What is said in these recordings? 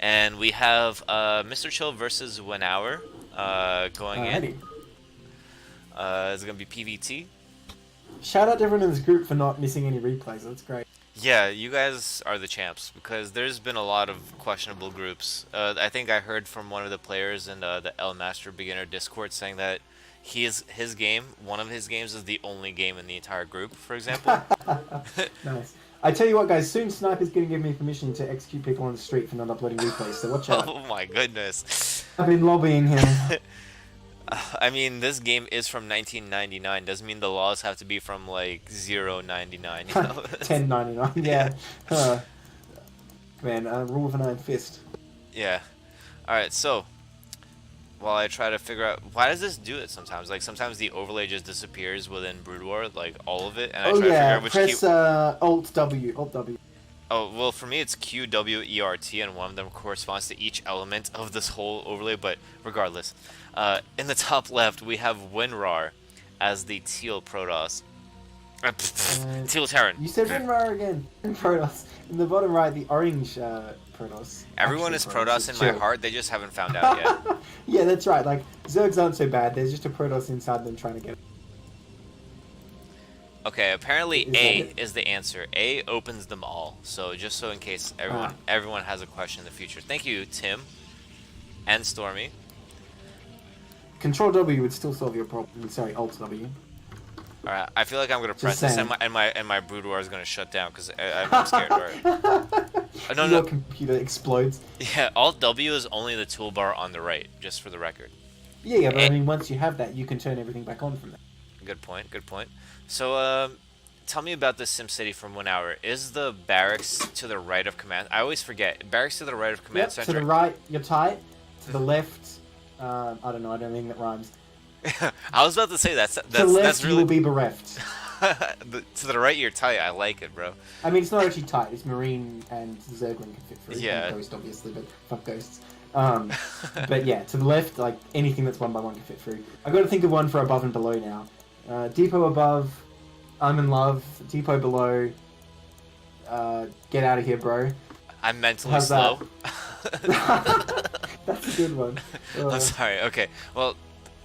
And we have MrChill versus Winawer going in. Alrighty. It's gonna be PVT. Shout out to everyone in this group for not missing any replays. That's great. Yeah, you guys are the champs because there's been a lot of questionable groups. I think I heard from one of the players in the El Master Beginner Discord saying that his game, one of his games, is the only game in the entire group, for example. Nice. I tell you what, guys. Soon Sniper's going to give me permission to execute people on the street for not uploading replays. So watch out. Oh my goodness. I've been lobbying him. I mean, this game is from 1999. Doesn't mean the laws have to be from like 099, you know? 10.99. Yeah. Uh, man, rule of an iron fist. Yeah. Alright, so while I try to figure out why does this do it sometimes? Like sometimes the overlay just disappears within Brood War, like all of it, and I Oh try to figure yeah, out which key. press Alt W. Alt W. Oh, well, for me it's QWERT, and one of them corresponds to each element of this whole overlay, but regardless. In the top left, we have Winawer as the teal Protoss. Teal Terran. You said Winawer again. Protoss. In the bottom right, the orange Protoss. Everyone is Protoss in my chill. heart, they just haven't found out yet. Yeah, that's right. Like, Zergs aren't so bad. There's just a Protoss inside them trying to get it. Okay, apparently Is A that it? is the answer. A opens them all. So just so in case everyone has a question in the future. Thank you, Tim and Stormy. Control W would still solve your problem. Sorry, Alt W. All right, I feel like I'm gonna press this, saying. and my Brood War is gonna shut down because I'm scared. All right. No, Your no. computer explodes. Yeah, Alt W is only the toolbar on the right, just for the record. Yeah, but A I mean, once you have that, you can turn everything back on from there. Good point. Good point. So, tell me about the SimCity from Winawer. Is the barracks to the right of command? I always forget. Barracks to the right of command Yep, center. to the right, you're tight. To the left, I don't know. I don't think that rhymes. I was about to say that's To the left, that's you really will be bereft. to the right. You're tight. I like it, bro. I mean, it's not actually tight. It's Marine and Zerglin can fit through. Yeah. And Ghost, obviously, but fuck Ghosts. But yeah, to the left, like anything that's 1x1 can fit through. I've got to think of one for above and below now. Depot above, I'm in love. Depot below, get out of here, bro. I'm mentally How's slow. That's a good one. I'm sorry. Okay. Well,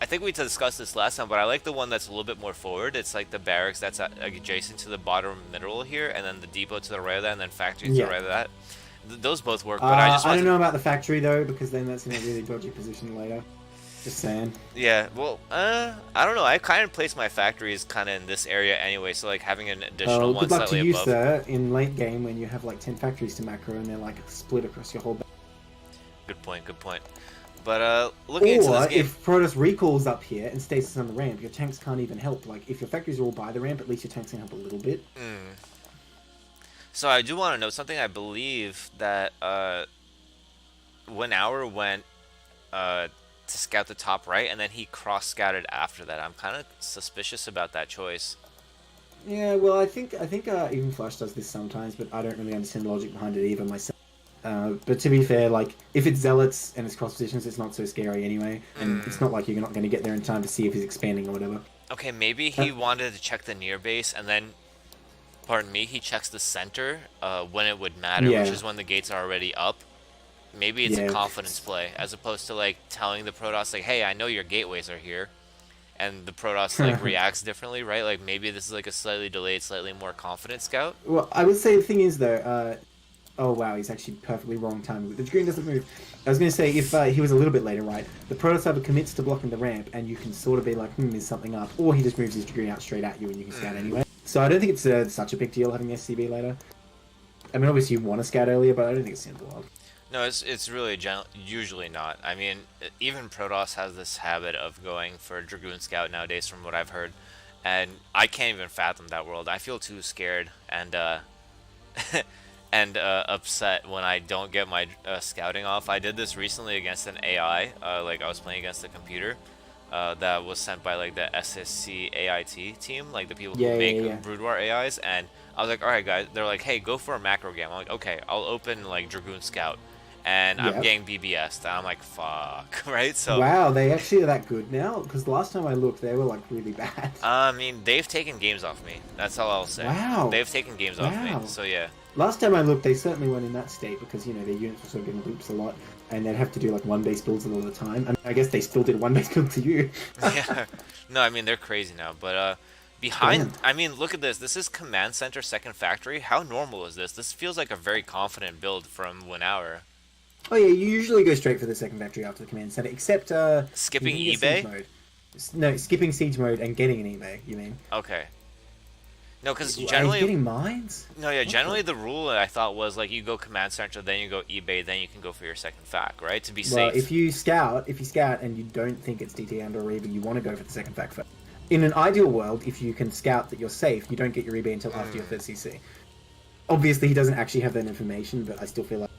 I think we discussed this last time, but I like the one that's a little bit more forward. It's like the barracks that's adjacent to the bottom middle here, and then the depot to the right of that, and then factory to the right of that. Those both work, but I just I don't know about the factory though, because then that's in a really dodgy position later. Just saying. Yeah, well, I don't know. I kind of place my factories kind of in this area anyway, so like having an additional one Good luck to slightly you, above. sir, in late game when you have like 10 factories to macro and they're like split across your whole. Good point. Good point. But looking into this Or game, if Protoss recalls up here and stays on the ramp, your tanks can't even help. Like if your factories are all by the ramp, at least your tanks can help a little bit. so I do want to know something. I believe that Winawer went to scout the top right, and then he cross scouted after that. I'm kind of suspicious about that choice. Yeah, well, I think even Flash does this sometimes, but I don't really understand the logic behind it either myself. But to be fair, like if it's zealots and it's cross positions, it's not so scary anyway, and it's not like you're not going to get there in time to see if he's expanding or whatever. Okay, maybe he wanted to check the near base, and then, pardon me, he checks the center when it would matter, which is when the gates are already up. Maybe it's a confidence play, as opposed to like telling the Protoss like, "Hey, I know your gateways are here," and the Protoss like reacts differently, right? Like maybe this is like a slightly delayed, slightly more confident scout. Well, I would say the thing is though. Oh wow, he's actually perfectly wrong timing. The Dragoon doesn't move. I was going to say, if he was a little bit later, right, the Protoss either commits to blocking the ramp, and you can sort of be like, there's something up, or he just moves his Dragoon out straight at you, and you can scout anyway. So I don't think it's such a big deal having SCB later. I mean, obviously you want to scout earlier, but I don't think it's the end of the world. No, it's really usually not. I mean, even Protoss has this habit of going for Dragoon Scout nowadays, from what I've heard, and I can't even fathom that world. I feel too scared and and upset when I don't get my scouting off. I did this recently against an AI. Like I was playing against a computer that was sent by like the SSC AIT team, like the people who make Brood War AIs, and I was like, all right, guys. They're like, hey, go for a macro game. I'm like, okay, I'll open like Dragoon Scout. And I'm getting BBS'd, and I'm like, fuck, right? So wow, they actually are that good now? Because the last time I looked, they were like really bad. I mean, they've taken games off me. That's all I'll say. Wow. They've taken games off me. So yeah. Last time I looked, they certainly weren't in that state because, you know, their units were sort of getting loops a lot, and they'd have to do, like, one-base builds a lot of the time. I mean, I guess they still did one-base build to you. Yeah. No, I mean, they're crazy now. But behind... I mean, look at this. This is Command Center Second Factory. How normal is this? This feels like a very confident build from Winawer. Oh, yeah, you usually go straight for the second factory after the command center, except, Skipping siege eBay? mode. No, skipping siege mode and getting an eBay, you mean? Okay. No, because Are you generally... getting mines? No, yeah, generally the rule I thought was, like, you go Command Center, then you go eBay, then you can go for your second fac, right? To be safe. Well, if you scout and you don't think it's DT and or eBay, you want to go for the second fac first. In an ideal world, if you can scout that you're safe, you don't get your eBay until after your third CC. Obviously, he doesn't actually have that information, but I still feel like...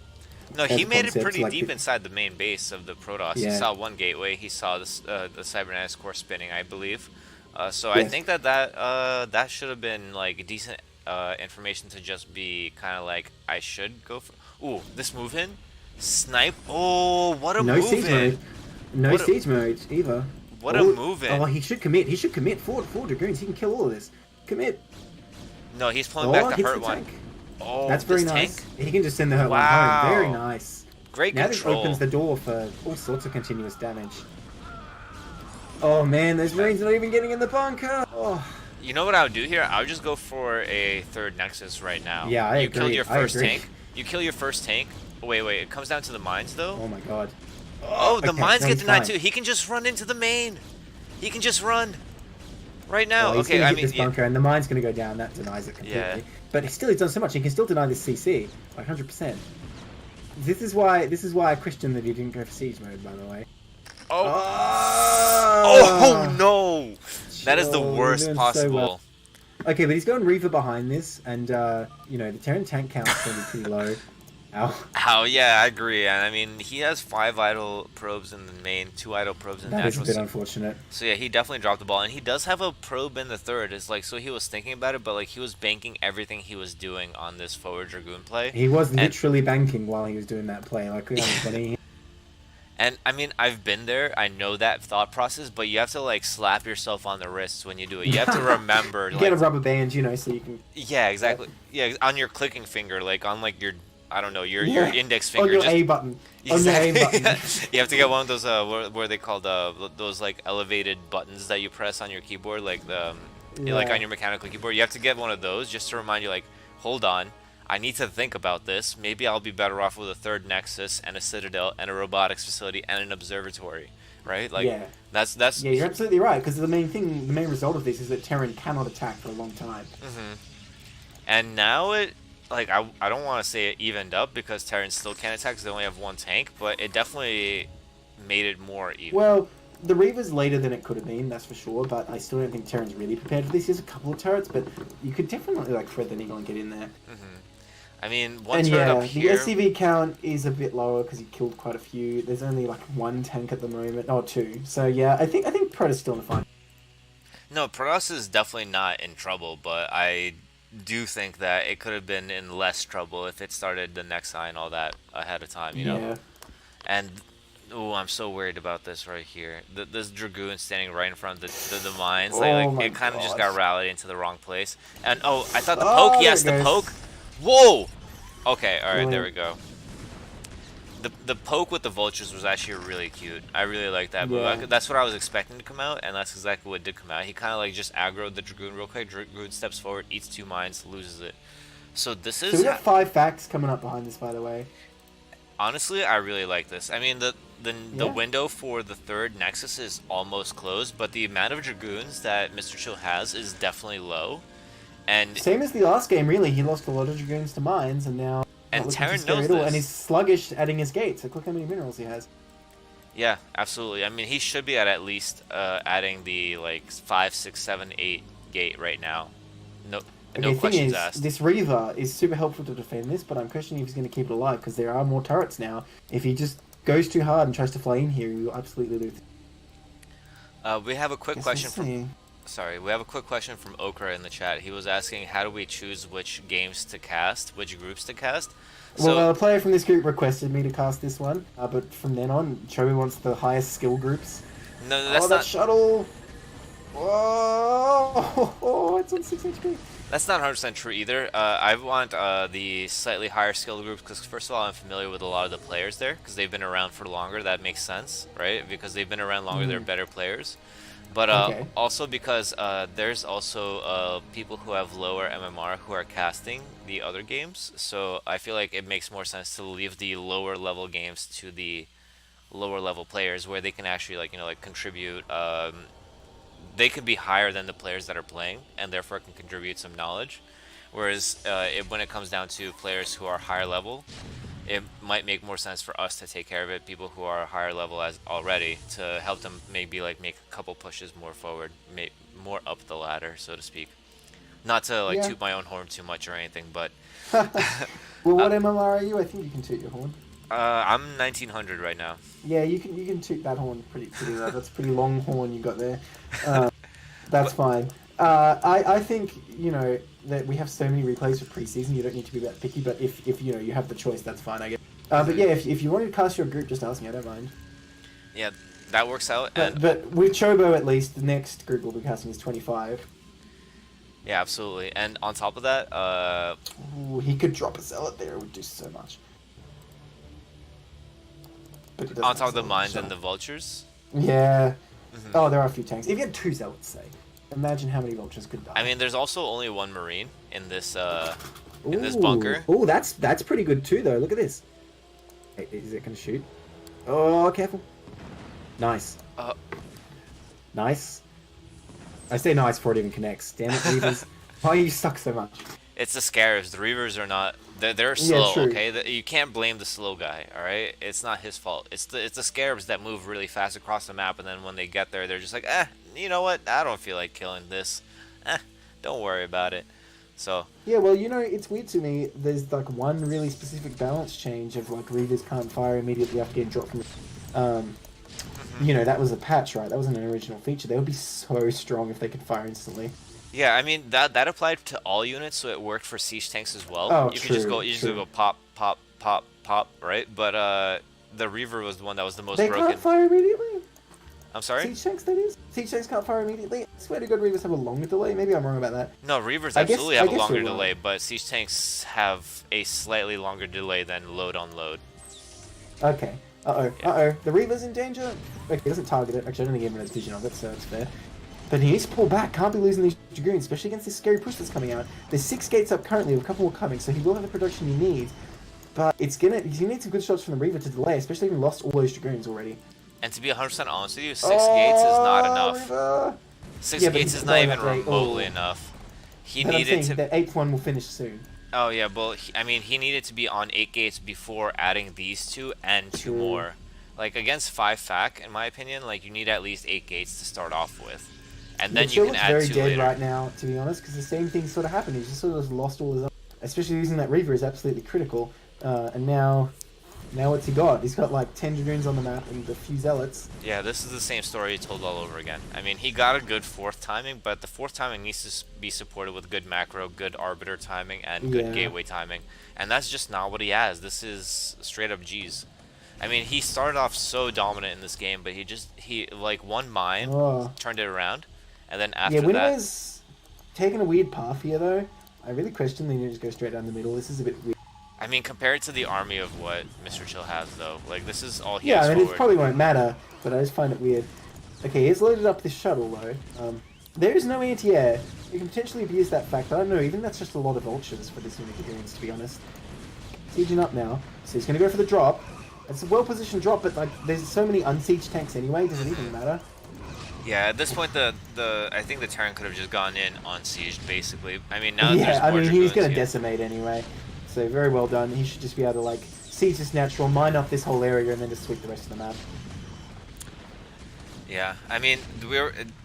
No, he made it pretty like deep inside the main base of the Protoss. Yeah. He saw one gateway. He saw the cybernetics core spinning, I believe. So Yes. I think that should have been like decent information to just be kind of like I should go for. Ooh, this move in, snipe. Oh, what a No move siege in! mode. No What a- siege mode either. What a move in! Oh, he should commit. He should commit. Four Dragoons. He can kill all of this. Commit. No, he's pulling back the hits hurt the one. tank. Oh, That's very this nice. tank? He can just send the hurt Wow. one home. Very nice. Great Now this control. opens the door for all sorts of continuous damage. Oh man, those Marines are not even getting in the bunker. Oh. You know what I would do here? I would just go for a third Nexus right now. Yeah, I You agree. kill your I first agree. tank. You kill your first tank. Oh, wait, it comes down to the mines though. Oh my god. Oh, the okay, mines no, get he's denied fine. too. He can just run into the main. He can just run. Right now. Well, he's Okay, gonna I hit mean, this bunker, and the mine's gonna go down. That denies it completely. Yeah. But still, he's done so much. He can still deny this CC, like 100%. This is why I questioned that he didn't go for siege mode, by the way. Oh no! That is the Chill, worst you're doing so possible. well. Okay, but he's going Reaver behind this, and you know the Terran tank count's gonna be pretty low. Ow. How? Yeah, I agree. And I mean, he has 5 idle probes in the main, 2 idle probes in That is a natural. bit unfortunate. So yeah, he definitely dropped the ball, and he does have a probe in the third. It's like so he was thinking about it, but like he was banking everything he was doing on this forward Dragoon play. He was literally banking while he was doing that play. Like, funny. And I mean, I've been there. I know that thought process, but you have to like slap yourself on the wrists when you do it. You have to remember. You get a rubber band, you know, so you can. Yeah, exactly. Yeah, on your clicking finger, like on like your, I don't know, your index finger. On your just, A button. Exactly. On your A button. You have to get one of those what are they called? Those like elevated buttons that you press on your keyboard, like the like on your mechanical keyboard. You have to get one of those just to remind you, like, hold on. I need to think about this. Maybe I'll be better off with a third Nexus and a Citadel and a robotics facility and an observatory, right? Like, Yeah. that's. Yeah, you're absolutely right. Because the main result of this is that Terran cannot attack for a long time. And now it, like, I don't want to say it evened up because Terrans still can't attack because they only have one tank, but it definitely made it more even. Well, the Reaver's later than it could have been, that's for sure. But I still don't think Terran's really prepared for this. There's a couple of turrets, but you could definitely like thread the needle and get in there. I mean, one And turret yeah, up here. the SCV count is a bit lower because he killed quite a few. There's only like one tank at the moment, or two. So yeah, I think Protoss still in the fight. No, Protoss is definitely not in trouble, but I do think that it could have been in less trouble if it started the next eye and all that ahead of time, you know? Yeah. And, oh, I'm so worried about this right here. This Dragoon standing right in front of the mines. Like it kind of just got rallied into the wrong place. And, oh, I thought the poke, yes, the poke. Whoa! Okay, alright, there we go. The poke with the vultures was actually really cute. I really like that move. Yeah. That's what I was expecting to come out, and that's exactly what did come out. He kind of like just aggroed the Dragoon real quick. Dragoon steps forward, eats 2 mines, loses it. So this is... So we got 5 facts coming up behind this, by the way. Honestly, I really like this. I mean, the window for the third Nexus is almost closed, but the amount of Dragoons that MrChill has is definitely low. And Same as the last game, really. He lost a lot of Dragoons to mines, and now... And Terran scary knows at all, this. And he's sluggish adding his gates. So look how many minerals he has. yeah, absolutely. I mean, he should be at least adding the like 5, 6, 7, 8 gate right now. No questions asked. This Reaver is super helpful to defend this, but I'm questioning if he's going to keep it alive because there are more turrets now. If he just goes too hard and tries to fly in here, he will absolutely lose. We have a quick question from... from. Sorry, we have a quick question from Okra in the chat. He was asking, how do we choose which games to cast, which groups to cast? Well, a player from this group requested me to cast this one, but from then on, Chobi wants the highest skill groups. No, that's that not... shuttle! Whoa! It's on 6 HP. That's not 100% true either. I want the slightly higher skilled groups because, first of all, I'm familiar with a lot of the players there because they've been around for longer. That makes sense, right? Because they've been around longer, they're Mm, better players. But okay. also because there's also people who have lower MMR who are casting the other games. So I feel like it makes more sense to leave the lower level games to the lower level players where they can actually like contribute. They could be higher than the players that are playing and therefore can contribute some knowledge. Whereas when it comes down to players who are higher level, it might make more sense for us to take care of it, people who are higher level as already, to help them maybe like make a couple pushes more forward, more up the ladder, so to speak. Not to like Yeah. toot my own horn too much or anything, but Well, uh, what MMR are you? I think you can toot your horn. I'm 1900 right now. Yeah, you can toot that horn pretty loud. That's a pretty long horn you got there. That's But fine. I think that we have so many replays for preseason. You don't need to be that picky. But if you have the choice, that's fine. I guess. But yeah, if you wanted to cast your group, just ask me. I don't mind. yeah, that works out, and But with Chobo at least, the next group we'll be casting is 25. yeah, absolutely. And on top of that, Ooh, he could drop a zealot there. It would do so much. But he doesn't on have top of the zealot, mines so- and the vultures. Yeah. Hmm. Oh, there are a few tanks. If you had two zealots, say, imagine how many vultures could die. I mean, there's also only one marine in this Ooh. bunker. Ooh, that's pretty good too, though. Look at this. Hey, is it gonna shoot? Oh, careful. Nice. Uh, Nice. I say nice before it even connects. Damn it, Reavers. Why you suck so much? It's the scarabs. The reavers are not. They're Yeah, slow. true. Okay, you can't blame the slow guy. All right, it's not his fault. It's the scarabs that move really fast across the map, and then when they get there, they're just like, you know what? I don't feel like killing this. Don't worry about it. So Yeah, well, it's weird to me. There's like one really specific balance change of like Reavers can't fire immediately after getting dropped from. That was a patch, right? That wasn't an original feature. They would be so strong if they could fire instantly. yeah, I mean that applied to all units, so it worked for siege tanks as well. Oh, You could just true, just true. go pop, pop, pop, pop, right? But the reaver was the one that was the most They broken. can't fire immediately. I'm sorry. Siege tanks, that is. Siege tanks can't fire immediately. I swear to God, Reavers have a longer delay. Maybe I'm wrong about that. No, reavers I guess- absolutely I have a guess longer you're right. delay, but siege tanks have a slightly longer delay than load on load. Okay. Uh-oh. Yeah. Uh-oh. The Reaver's in danger? Okay, he doesn't target it. Actually, I don't think he even has vision of it, so it's fair. But he needs to pull back. Can't be losing these Dragoons, especially against this scary push that's coming out. There's 6 gates up currently, with a couple more coming, so he will have the production he needs. But he needs some good shots from the Reaver to delay, especially having lost all those Dragoons already. And to be 100% honest with you, 6 gates is not enough. Reaver! 6 Yeah, but gates he's is not even going after remotely 8. enough. He But I'm needed saying to. the 8th one will finish soon. Oh yeah, well, I mean, he needed to be on 8 gates before adding these 2 and 2 True. more. Like against 5 fac, in my opinion, like you need at least 8 gates to start off with, and then The you Chill can looks add very 2 dead later. right now, to be honest, because the same thing sort of happened. He just sort of lost all his. Especially using that Reaver is absolutely critical. And now what's he got? He's got like 10 Dragoons on the map and a few Zealots. Yeah, this is the same story he told all over again. I mean, he got a good 4th timing, but the 4th timing needs to be supported with good macro, good arbiter timing, and good Yeah. gateway timing. And that's just not what he has. This is straight up G's. I mean, he started off so dominant in this game, but he like one mine Oh. turned it around, and then Yeah, after that, Winawer's taking a weird path here, though. I really question they need to just go straight down the middle. This is a bit weird. I mean, compared to the army of what MrChill has, though, like this is all he Yeah, has I mean, it forward. probably won't matter, but I just find it weird. Okay, he's loaded up this shuttle, though. There is no anti-air. You can potentially abuse that fact. I don't know, even that's just a lot of vultures for this unit of Dragoons, to be honest. Sieging up now, so he's going to go for the drop. It's a well-positioned drop, but like, there's so many unsieged tanks anyway, it doesn't even matter. Yeah, at this point, I think the Terran could have just gone in on siege, basically. I mean, now that Yeah, there's I more mean, he's Dragoons, going to yeah. decimate anyway. So very well done. He should just be able to like siege this natural, mine up this whole area, and then just sweep the rest of the map. Yeah, I mean,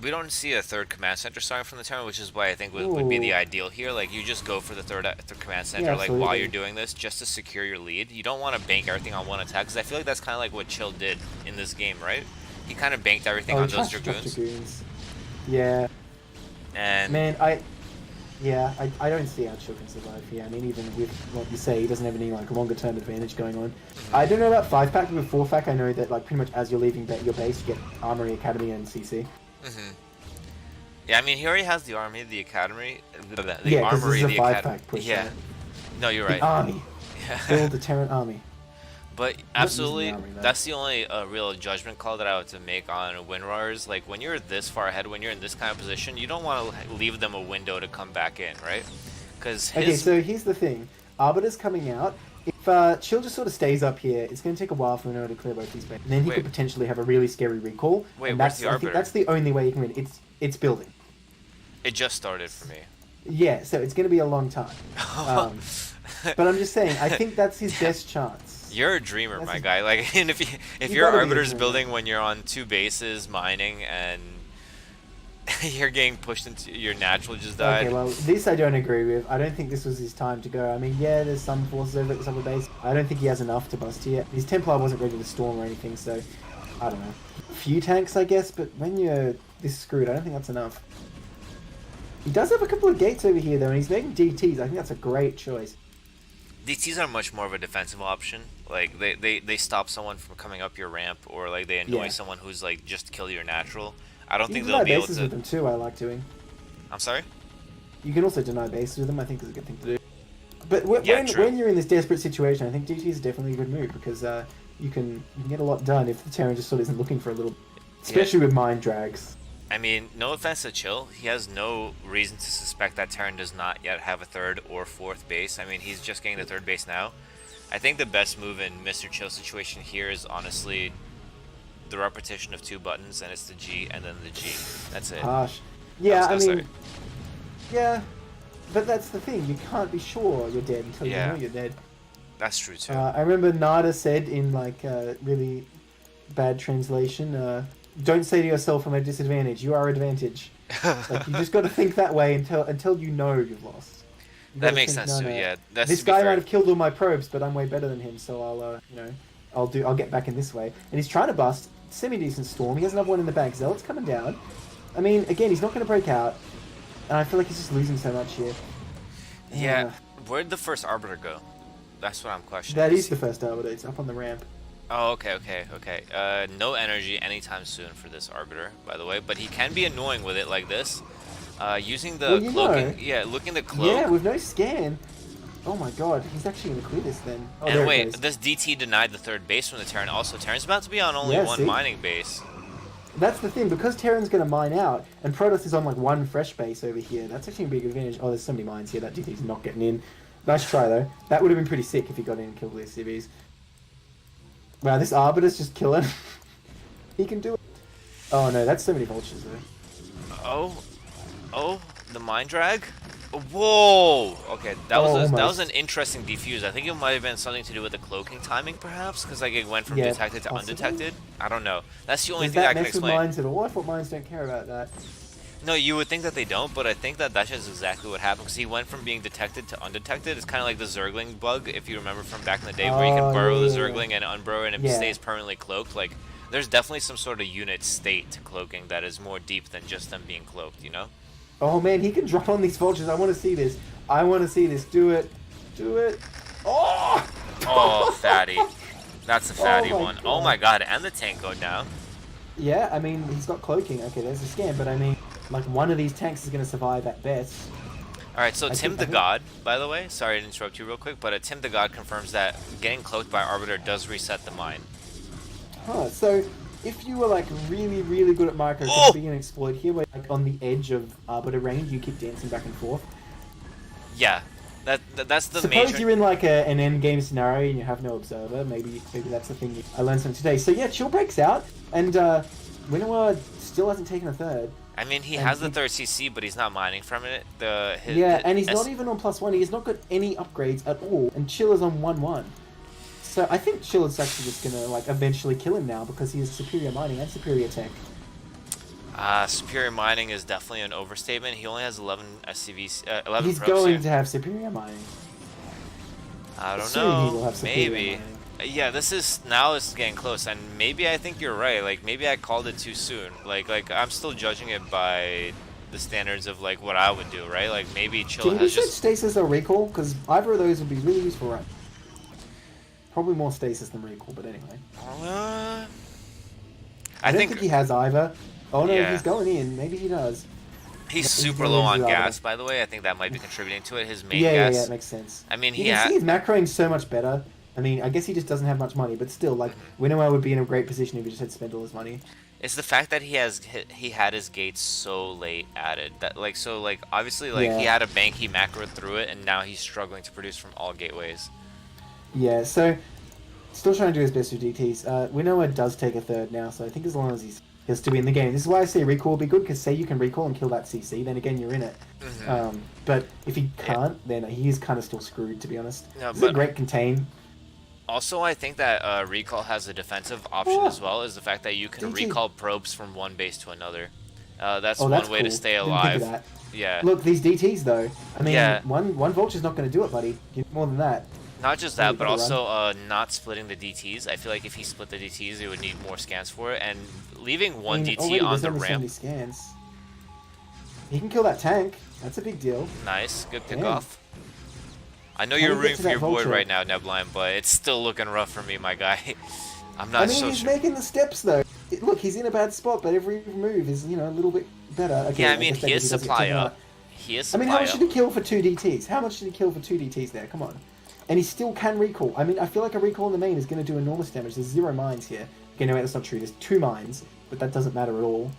we don't see a 3rd command center starting from the Terran, which is why I think would be the Ooh. ideal here. Like, you just go for the third command center, Yeah, like, while absolutely. you're doing this, just to secure your lead. You don't want to bank everything on one attack, because I feel like that's kind of like what Chill did in this game, right? He kind of banked everything on he those tries to drop Dragoons. Yeah, And man, I don't see how Chill can survive here. I mean, even with what you say, he doesn't have any like longer term advantage going on. I don't know about 5-pack, but with 4-pack, I know that like pretty much as you're leaving your base, you get Armory Academy and CC. mhm. Yeah, I mean, he already has the army, the academy, the Yeah, because this is armory, a the 5 academy. pack push. Yeah. No, you're The right. army. Yeah. Build the Terran army. But I'm not using the absolutely, army though. that's the only real judgment call that I would to make on Winrawers. Like when you're this far ahead, when you're in this kind of position, you don't want to leave them a window to come back in, right? Because Okay, his so here's the thing. Arbiter's coming out. If Chill just sort of stays up here, it's going to take a while for Winawer to clear both these bases. And then he wait, could potentially have a really scary recall. wait, And where's that's the I think arbiter? that's the only way you can win. It's building. It just started for me. Yeah, so it's going to be a long time. Um, but I'm just saying, I think that's his best chance. You're a dreamer, That's my his- guy. Like, and if You your gotta be a arbiter's dreamer. building when you're on 2 bases mining and you're getting pushed into your natural just died. Okay, well, this I don't agree with. I don't think this was his time to go. I mean, yeah, there's some forces over at this other base. I don't think he has enough to bust here. His Templar wasn't ready to storm or anything, so I don't know. A few tanks, I guess, but when you're this screwed, I don't think that's enough. He does have a couple of gates over here, though, and he's making DTs. I think that's a great choice. DTs are much more of a defensive option. Like they stop someone from coming up your ramp, or like they annoy Yeah. someone who's like just kill your natural. I don't You think can they'll deny be able bases to. with them, too, I like doing. I'm sorry. You can also deny bases with them, I think is a good thing to do. But when, Yeah, true. when you're in this desperate situation, I think DT is definitely a good move, because you can get a lot done if the Terran just sort of isn't looking for a little... Especially with mind drags. I mean, no offense to Chill, he has no reason to suspect that Terran does not yet have a 3rd or 4th base. I mean, he's just getting the 3rd base now. I think the best move in MrChill's situation here is honestly the repetition of 2 buttons, and it's the G and then the G. That's it. Harsh. Yeah, I I'm so mean... sorry. Yeah, but that's the thing. You can't be sure you're dead until you Yeah. know you're dead. That's true too. I remember Nada said in, like, really bad translation, don't say to yourself, I'm at a disadvantage. You are advantage. Like, you just got to think that way until you know you've lost. You That gotta makes think, sense no, too. no, Yeah, that's this to be guy fair. might have killed all my probes, but I'm way better than him, so I'll get back in this way. And he's trying to bust semi-decent storm. He has another one in the bag. Zealot's coming down. I mean, again, he's not going to break out, and I feel like he's just losing so much here. Yeah, where'd the first arbiter go? That's what I'm questioning. That is the first arbiter. It's up on the ramp. Oh, okay. No energy anytime soon for this arbiter, by the way, but he can be annoying with it like this. Using the Well, you cloaking, know. yeah, looking the cloak. Yeah, with no scan. Oh my god, he's actually going to clear this then. Oh, there And it wait, goes. this DT denied the 3rd base from the Terran. Also, Terran's about to be on only Yeah, one see? mining base. That's the thing, because Terran's going to mine out, and Protoss is on like one fresh base over here, that's actually a big advantage. Oh, there's so many mines here, that DT's not getting in. Nice try though. That would have been pretty sick if he got in and killed these CVs. Wow, this Arbiter's just killing. He can do it. Oh no, that's so many vultures though. Oh, the mine drag. Whoa. Okay, that was that was almost. an interesting defuse. I think it might have been something to do with the cloaking timing, perhaps, because like it went from Yeah, detected to possibly. undetected. I don't know. That's the only Does thing I that can mess with explain. mines at all? I thought mines don't care about that. No, you would think that they don't, but I think that that's just exactly what happened, because he went from being detected to undetected. It's kind of like the Zergling bug, if you remember from back in the day, where you Oh, can burrow yeah, the yeah, Zergling and unburrow and it Yeah. stays permanently cloaked. Like, there's definitely some sort of unit state to cloaking that is more deep than just them being cloaked, you know? Oh man, he can drop on these vultures. I want to see this. I want to see this. Do it. Do it. Oh! Oh, fatty. That's a fatty my one. God. Oh my god, and the tank go down. Yeah, I mean, he's got cloaking. Okay, there's a scan, but I mean, like, one of these tanks is going to survive at best. Alright, so I Tim think- the God, by the way, sorry to interrupt you real quick, but Tim the God confirms that getting cloaked by Arbiter does reset the mine. Huh, so if you were, like, really, really good at micro, Oh! could be an exploit here where, like, on the edge of Arbiter range, you keep dancing back and forth. Yeah, that's the Suppose major... you're in, like, an end game scenario and you have no observer. Maybe that's the thing I learned something today. So, yeah, Chill breaks out, and Winawer still hasn't taken a third. I mean, he And has the he- 3rd CC, but he's not mining from it. And he's not even on +1. He has not got any upgrades at all. And Chill is on 1-1. So I think Chill is actually just gonna like eventually kill him now because he has superior mining and superior tech. Superior mining is definitely an overstatement. He only has 11 SCVs, 11 He's probes, going yeah. to have superior mining. I don't Soon know. he will have superior Maybe. mining. Yeah, this is getting close, and maybe I think you're right. Like maybe I called it too soon. Like I'm still judging it by the standards of like what I would do, right? Like maybe Chill Can you has set just stasis or recall? Because either of those would be really useful, right? Probably more stasis than recall, but anyway. I don't think think he has either. Oh no, Yeah. he's going in. Maybe he does. He's He's super gonna low lose on his gas, Arbiter. by the way. I think that might be contributing to it. His main Yeah, gas. it makes sense. I mean, You can see he's macroing so much better. I mean, I guess he just doesn't have much money, but still, like, Winawer would be in a great position if he just had spent all his money. It's the fact that he had his gates so late added that like obviously like he Yeah. had a bank, he macroed through it, and now he's struggling to produce from all gateways. Yeah, so still trying to do his best with DTs. Winawer does take a third now, so I think as long as he'll still be in the game. This is why I say recall will be good, because say you can recall and kill that CC, then again you're in it. But if he can't, then he is kind of still screwed, to be honest. No, this is a great contain. Also, I think that recall has a defensive option as well, is the fact that you can recall probes from one base to another. That's one way to stay alive. Didn't think of that. Yeah. Look, these DTs though. I mean, one Vulture's not going to do it, buddy. You need more than that. Not just that, but also not splitting the DTs. I feel like if he split the DTs, it would need more scans for it, and leaving one DT on the ramp. Scans. He can kill that tank. That's a big deal. Nice, good pickoff. I know you're rooting for your boy right now, Nebline, but it's still looking rough for me, my guy. I'm not so sure. He's making the steps though. Look, he's in a bad spot, but every move is, a little bit better. Okay, yeah, I mean, he is supply up. He is supply up. I mean, how much did he kill for 2 DTs? How much did he kill for 2 DTs there? Come on. And he still can recall. I mean, I feel like a recall in the main is going to do enormous damage. There's 0 mines here. Okay, no, wait, that's not true. There's 2 mines, but that doesn't matter at all.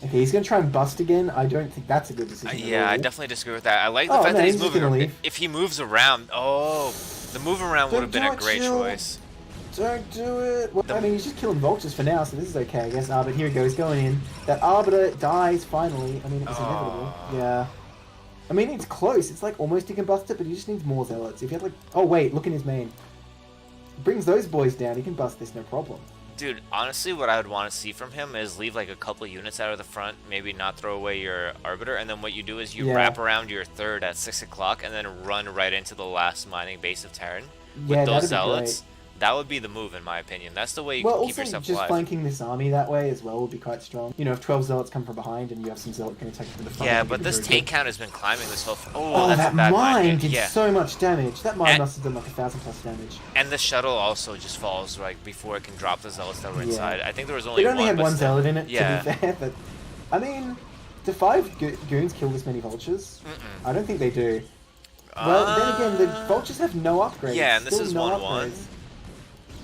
Okay, he's going to try and bust again. I don't think that's a good decision. Yeah, I definitely disagree with that. I like the fact that he's moving. If he moves around, the move around would have been a great choice. Don't do it. Well, I mean, he's just killing vultures for now, so this is okay, I guess. But here he goes, going in. That Arbiter dies finally. I mean, it was inevitable. Yeah. I mean, it's close. It's like almost he can bust it, but he just needs more zealots. If he had like... Oh, wait, look in his main. Brings those boys down. He can bust this, no problem. Dude, honestly, what I would want to see from him is leave like a couple units out of the front, maybe not throw away your Arbiter, and then what you do is you wrap around your third at 6 o'clock and then run right into the last mining base of Terran with those zealots. That would be the move, in my opinion. That's the way you can keep yourself alive. Just flanking this army that way as well would be quite strong. If 12 zealots come from behind and you have some zealot going to attack from the front. Yeah, but this tank count has been climbing this whole... Oh, that's that mine did so much damage. That mine must have done like 1,000+ damage. And the shuttle also just falls like before it can drop the zealots that were inside. I think there was only one. It only had one zealot in it, to be fair. But, I mean, do 5 goons kill this many vultures? I don't think they do. Well, then again, the vultures have no upgrades. Yeah, and this is 1-1.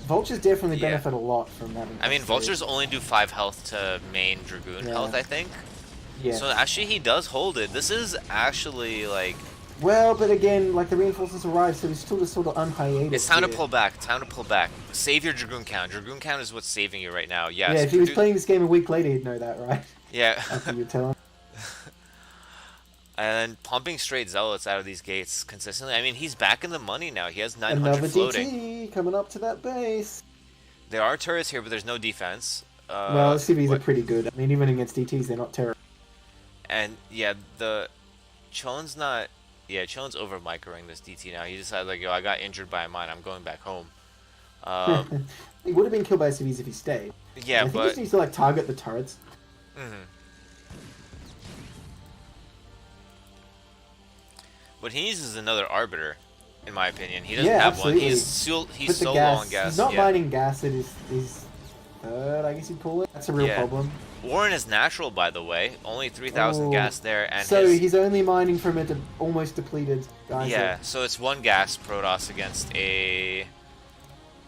Vultures definitely benefit a lot from having... I mean, vultures only do 5 health to main dragoon health, I think. Yeah. So actually, he does hold it. This is actually like... Well, but again, like the reinforcements arrive, so he's still just sort of unhiatus. It's time to pull back. Time to pull back. Save your dragoon count. Dragoon count is what's saving you right now. Yes. Yeah, if he was playing this game a week later, he'd know that, right? Yeah. After you tell him. And pumping straight zealots out of these gates consistently. I mean, he's back in the money now. He has 900 floating. Another DT coming up to that base. There are turrets here, but there's no defense. Well, the CVs are pretty good. I mean, even against DTs, they're not terrible. And yeah, Chon's not... Yeah, Chon's over-microing this DT now. He decided, like, yo, I got injured by a mine. I'm going back home. He would have been killed by CVs if he stayed. Yeah, I think he just needs to, like, target the turrets. What he needs is another Arbiter, in my opinion. He doesn't have one. He's so low on gas. He's not mining gas at his third, I guess you'd call it. That's a real problem. Warren is natural, by the way. Only 3,000 gas there. And so he's only mining from a almost depleted guy. Yeah, so it's 1 gas Protoss against a...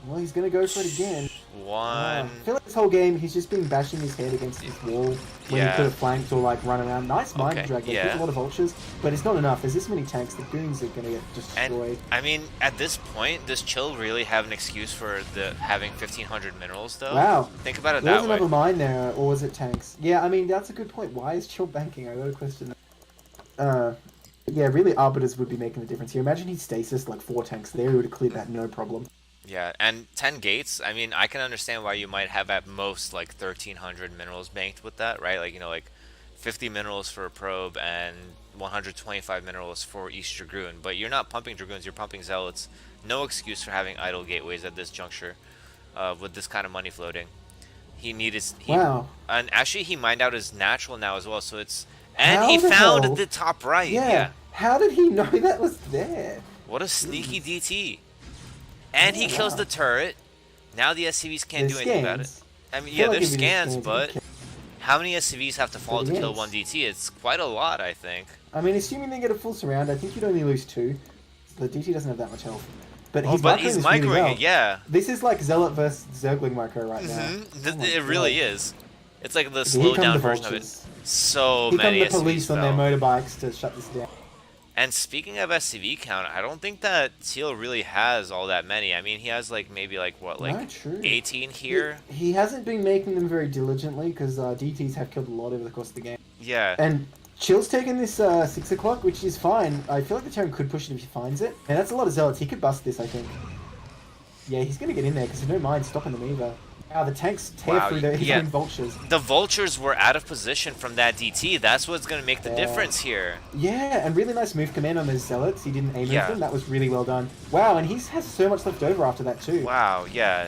Well, he's going to go for it again. I feel like this whole game, he's just been bashing his head against this wall when he could have flanked or like run around. Nice mine drag. There's a lot of vultures, but it's not enough. There's this many tanks. The goons are going to get destroyed. And, I mean, at this point, does Chill really have an excuse for having 1,500 minerals, though? Wow. Think about it that way. Was another mine there, or was it tanks? Yeah, I mean, that's a good point. Why is Chill banking? I got a question. Yeah, really, Arbiters would be making the difference here. Imagine he stasis like 4 tanks there. He would have cleared that no problem. Yeah, and 10 gates, I mean, I can understand why you might have at most, like, 1,300 minerals banked with that, right? Like, like, 50 minerals for a probe and 125 minerals for each Dragoon. But you're not pumping Dragoons, you're pumping Zealots. No excuse for having idle gateways at this juncture with this kind of money floating. He needed... Wow. And actually, he mined out his natural now as well, so it's... And he found the top right. Yeah. How did he know that was there? What a sneaky DT. And he kills the turret. Now the SCVs can't do anything about it. I mean, yeah, there's scans, but How many SCVs have to fall to kill one DT? It's quite a lot, I think. I mean, assuming they get a full surround, I think you'd only lose 2. So the DT doesn't have that much health. But he's microing really well. It, yeah. This is like Zealot versus Zergling micro right now. It really is. It's like the slowed down version of it. So many Here come the police on their motorbikes to shut this down. And speaking of SCV count, I don't think that Teal really has all that many. I mean, he has like maybe like what, like 18 here? He hasn't been making them very diligently because DTs have killed a lot over the course of the game. Yeah. And Chill's taken this 6 o'clock, which is fine. I feel like the Terran could push it if he finds it. And that's a lot of Zealots. He could bust this, I think. Yeah, he's going to get in there because he don't mind stopping them either. Wow, the tanks tear through his own vultures. The vultures were out of position from that DT. That's what's going to make the difference here. Yeah, and really nice move command on those Zealots. He didn't aim at them. That was really well done. Wow, and he has so much left over after that too. Wow, yeah.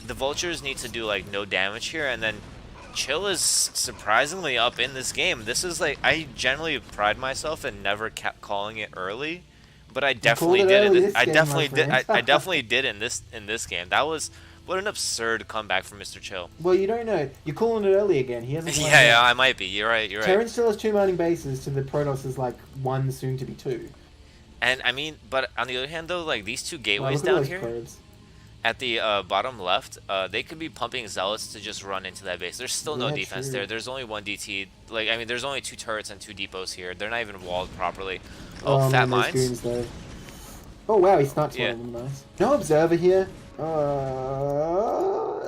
The vultures need to do like no damage here, and then Chill is surprisingly up in this game. This is like, I generally pride myself in never calling it early, but I definitely did it. I definitely did in this game. That was. What an absurd comeback from MrChill. Well, you don't know. You're calling it early again. He hasn't. Yeah, I might be. You're right. Terran still has 2 mining bases to the Protoss is like 1 soon to be 2. And I mean, but on the other hand though, like these 2 gateways down here at the bottom left, they could be pumping Zealots to just run into that base. There's still no defense there. There's only 1 DT. Like I mean, there's only 2 turrets and 2 depots here. They're not even walled properly. Oh, fat mines. Oh wow, he sniped one of them. Nice. No observer here.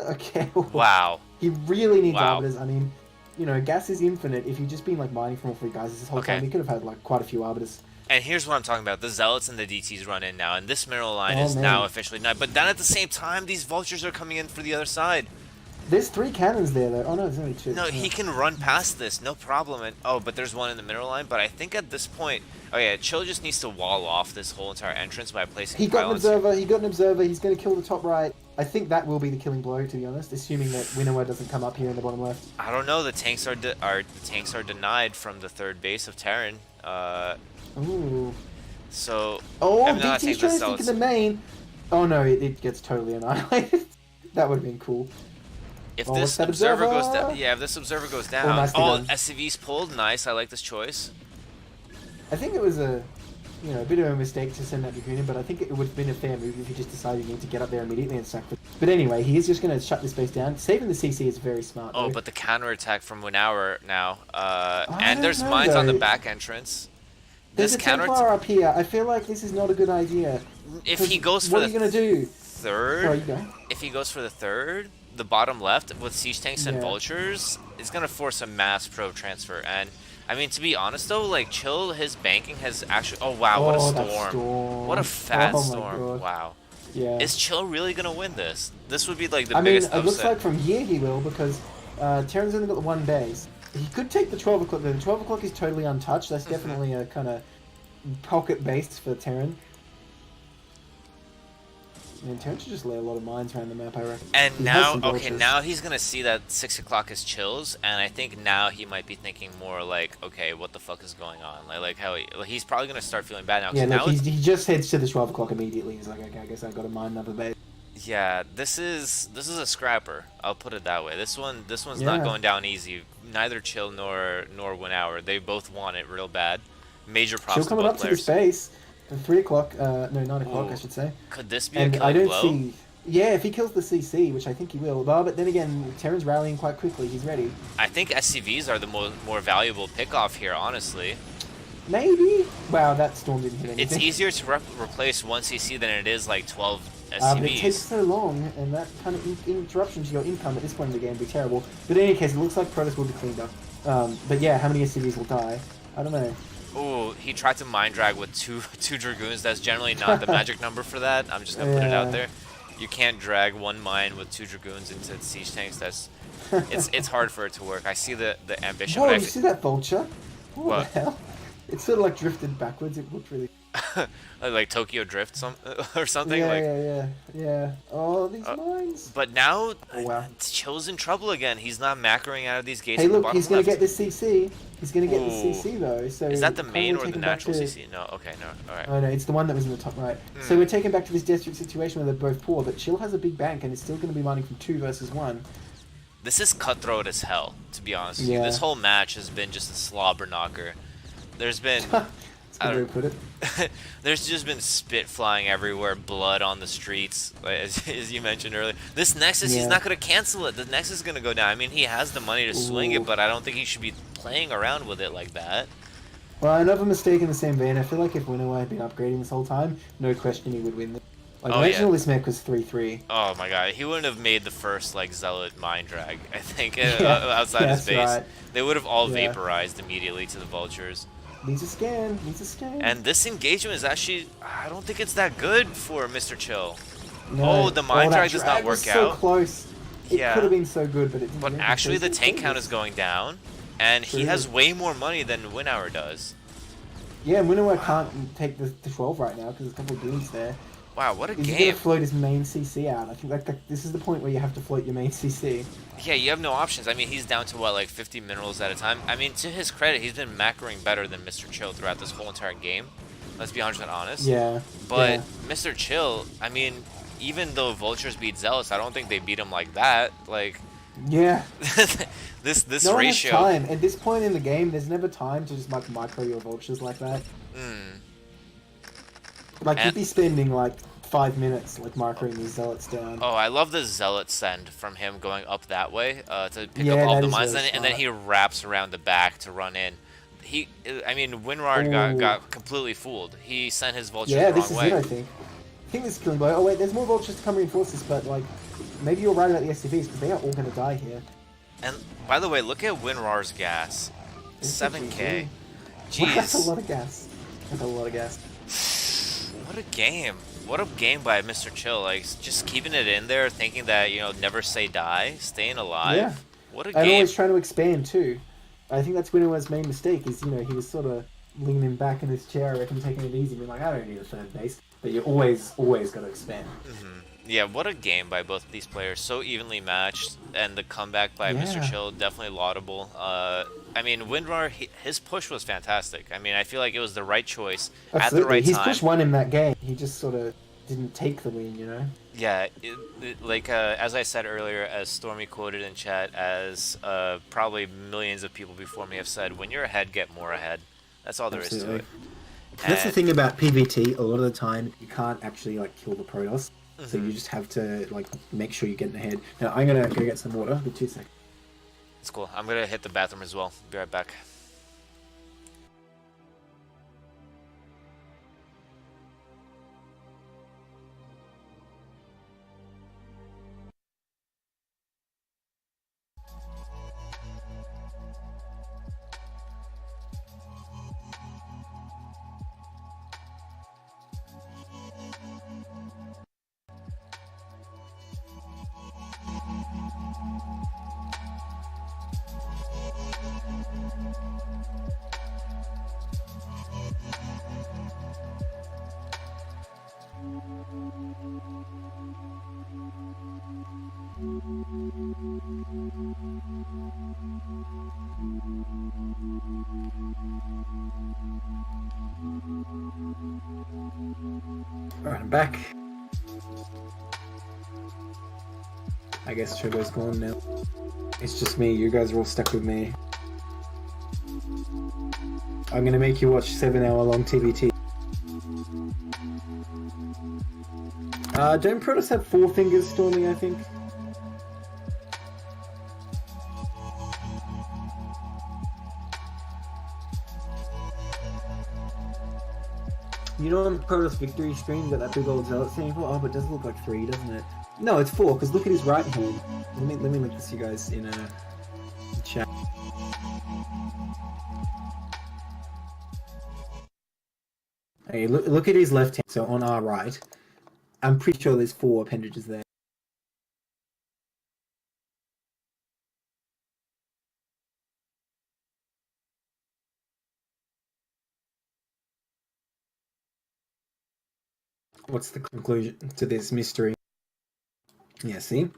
Okay. Wow. He really needs arbiters. I mean, you know, gas is infinite. If you've just been like mining from all 3 guys this whole time, he could have had like quite a few arbiters. And here's what I'm talking about. The Zealots and the DTs run in now, and this mineral line is now officially done. But then at the same time, these vultures are coming in for the other side. There's 3 cannons there, though. Oh, no, there's only 2. No, he can run past this, no problem. And but there's one in the mineral line. But I think at this point, Chill just needs to wall off this whole entire entrance by placing He got an observer. He's going to kill the top right. I think that will be the killing blow, to be honest, assuming that Winawer doesn't come up here in the bottom left. I don't know. The tanks are denied from the 3rd base of Terran. Ooh. So. DT's trying to stick in the main. Oh no, it gets totally annihilated. That would have been cool. If this observer goes down, if this observer goes down, SCV's pulled. Nice, I like this choice. I think it was a bit of a mistake to send that Dragoon in, but I think it would have been a fair move if he just decided you need to get up there immediately and sack it. But anyway, he is just going to shut this base down. Saving the CC is very smart. Oh, but the counterattack from Winawer now, and there's mines on the back entrance. There's a Templar up here. I feel like this is not a good idea. If he goes for what are you going to do? 3rd, if he goes for the 3rd, the bottom left with siege tanks and vultures is going to force a mass probe transfer. And I mean, to be honest though, like Chill, his banking has actually. Oh wow, what a storm! What a fat storm! Wow. Yeah. Is Chill really going to win this? This would be like the biggest upset. It looks like from here he will because Terran's only got the 1 base. He could take the 12 o'clock. The 12 o'clock is totally untouched. That's definitely a kind of pocket base for Terran. Man, Terran should just lay a lot of mines around the map, I reckon. And now, now he's going to see that 6 o'clock is Chill's, and I think now he might be thinking more like, okay, what the fuck is going on? Like how he's probably going to start feeling bad now. Yeah, now he just heads to the 12 o'clock immediately. He's like, okay, I guess I've got to mine another base. Yeah, this is a scrapper. I'll put it that way. This one's not going down easy. Neither Chill nor Winawer. They both want it real bad. Major props Chill coming up to the space. 3 o'clock, no, 9 o'clock, I should say. Could this be a killing blow? Yeah, if he kills the CC, which I think he will. But then again, Terran's rallying quite quickly. He's ready. I think SCVs are the more valuable pick-off here, honestly. Maybe? Wow, that storm didn't hit anything. It's easier to replace 1 CC than it is like 12 SCVs. But it takes so long, and that kind of interruption to your income at this point in the game would be terrible. But in any case, it looks like Protoss will be cleaned up. But yeah, how many SCVs will die? I don't know. Oh, he tried to mine drag with two Dragoons. That's generally not the magic number for that. I'm just gonna put it out there. You can't drag 1 mine with 2 Dragoons into siege tanks. That's it's hard for it to work. I see the ambition. Whoa, you see that vulture? What the hell? It's sort of like drifted backwards. It looked really. Like Tokyo Drift or something. Yeah. Oh, these mines. But now, Chill's in trouble again. He's not macroing out of these gates. Hey, look, he's gonna get the CC. He's gonna get the CC though. So is that the main or the natural CC? No. Okay. No. All right. Oh no, it's the one that was in the top right. So we're taken back to this desperate situation where they're both poor, but Chill has a big bank and it's still gonna be mining from 2 versus 1. This is cutthroat as hell, to be honest with you. This Yeah. whole match has been just a slobber knocker. There's been, That's a I good way don't, to put it. there's just been spit flying everywhere, blood on the streets, like, as you mentioned earlier. This Nexus, he's Yeah. not gonna cancel it. The Nexus is gonna go down. I mean, he has the money to swing it, Ooh. but I don't think he should be playing around with it like that. Well, another mistake in the same vein. I feel like if Winawer had been upgrading this whole time, no question he would win this. Like, Oh imagine yeah. all this mech was 3-3. Oh my god, he wouldn't have made the first like Zealot mind drag. I think Yeah, outside his that's base, right. they would have all Yeah. vaporized immediately to the vultures. Needs a scan. Needs a scan. And this engagement is actually, I don't think it's that good for MrChill. No. Oh, the mind that drag does not was work so out. close. It Yeah. could have been so good, but it didn't. But work. actually, the Preseason tank count changes. is going down, and he True. has way more money than Winawer does. Yeah, and Winawer can't take the 12 right now because there's a couple of dudes there. Wow, what a He's game! gonna float his main CC out. I think this is the point where you have to float your main CC. Yeah, you have no options. I mean, he's down to what, like 50 minerals at a time. I mean, to his credit, he's been macroing better than MrChill throughout this whole entire game. Let's be 100% honest. Yeah. But yeah. MrChill, I mean, even though Vultures beat Zealots, I don't think they beat him like that. Like, Yeah. this No one has ratio. time. At this point in the game, there's never time to just like micro your vultures like that. Like And- you'd be spending like 5 minutes like microing these zealots down. Oh, I love the Zealot send from him going up that way to pick Yeah, up all that the is mines, really and then smart. he wraps around the back to run in. I mean, Winrard Ooh. got completely fooled. He sent his vultures Yeah, the this wrong is way. it. I think this is killing blow. Oh wait, there's more vultures to come reinforce this, but like maybe you're right about the SCVs because they are all gonna die here. And by the way, look at Winrar's gas, This is 7K. GG. Wow, that's a Jeez, lot of gas. That's a lot of gas. what a game! What a game by MrChill. Like just keeping it in there, thinking that never say die, staying alive. Yeah. What a And game! always trying to expand too. I think that's Winawer's main mistake is, he was sort of leaning back in his chair, I reckon, taking it easy, being like, I don't need a third base. But you always got to expand. Yeah, what a game by both of these players. So evenly matched, and the comeback by Yeah. MrChill definitely laudable. I mean, Windrar, his push was fantastic. I mean, I feel like it was the right choice at Absolutely. the right His time. push won him that game. He just sort of didn't take the win. Yeah, like as I said earlier, as Stormy quoted in chat, as probably millions of people before me have said, when you're ahead, get more ahead. That's all there is to Absolutely. it. That's the And- thing about PvT. A lot of the time, you can't actually kill the Protoss, so you just have to make sure you're getting ahead. Now I'm gonna go get some water. Be 2 seconds. It's cool. I'm gonna hit the bathroom as well. Be right back. All right, I'm back. I guess Turbo's gone now. It's just me. You guys are all stuck with me. I'm gonna make you watch 7-hour-long TBT. Don't Protoss have 4 fingers, Stormy, I think? You know on the Protoss victory stream, you got that big old zealot sample? Oh, but it does look like 3, doesn't it? No, it's 4, because look at his right hand. Let me link this to you guys in a chat. Okay, look at his left hand, so on our right. I'm pretty sure there's 4 appendages there. What's the conclusion to this mystery? Yeah, see?